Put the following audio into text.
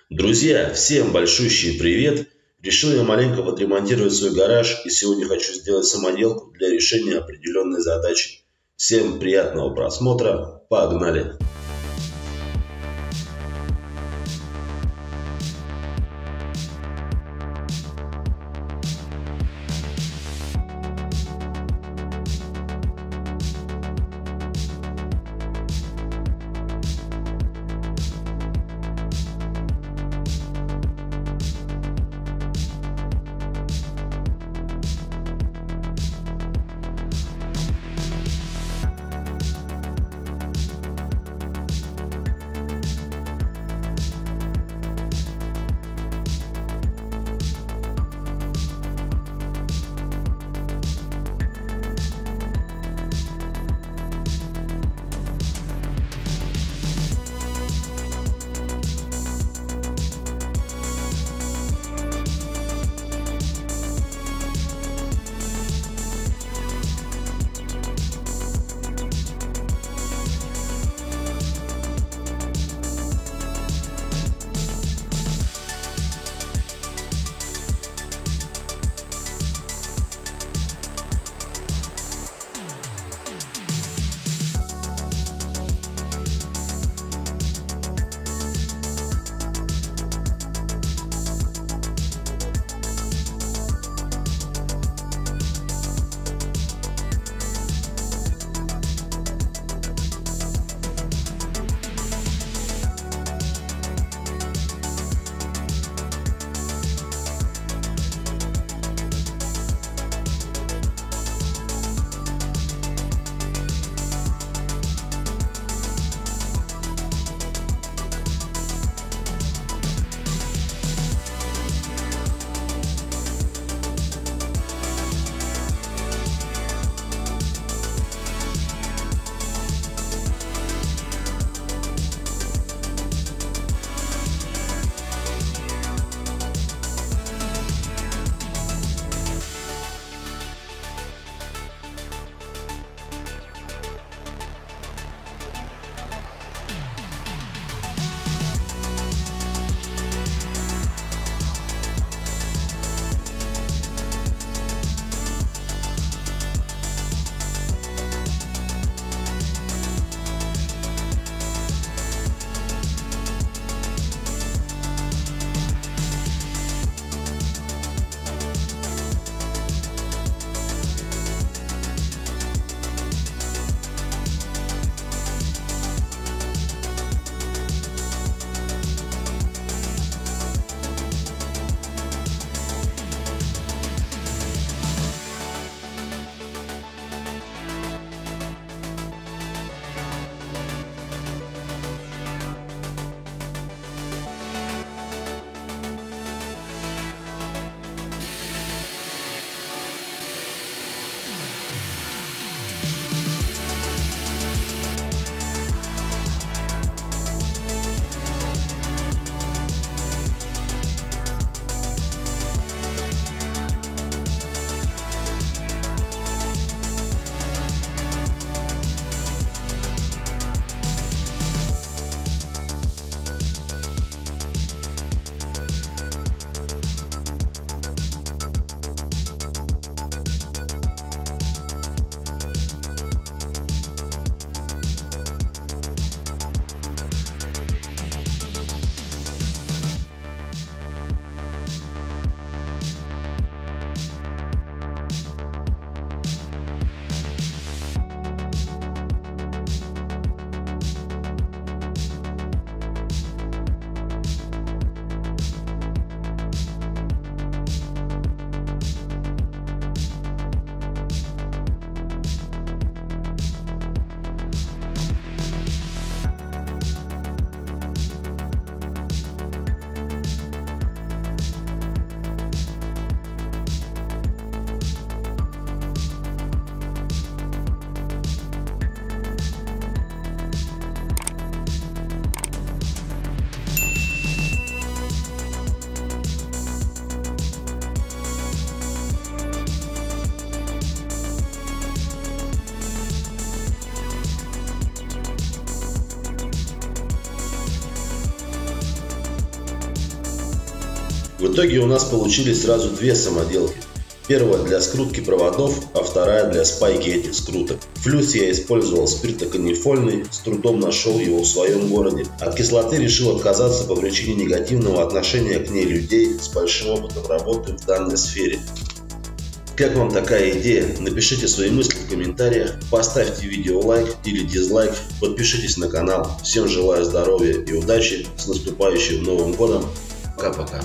Друзья, всем большущий привет! Решил я маленько подремонтировать свой гараж, и сегодня хочу сделать самоделку для решения определенной задачи. Всем приятного просмотра, погнали! В итоге у нас получились сразу две самоделки. Первая для скрутки проводов, а вторая для спайки этих скруток. Флюс я использовал спиртоканифольный, с трудом нашел его в своем городе. От кислоты решил отказаться по причине негативного отношения к ней людей с большим опытом работы в данной сфере. Как вам такая идея? Напишите свои мысли в комментариях, поставьте видео лайк или дизлайк, подпишитесь на канал. Всем желаю здоровья и удачи, с наступающим Новым годом. Пока-пока.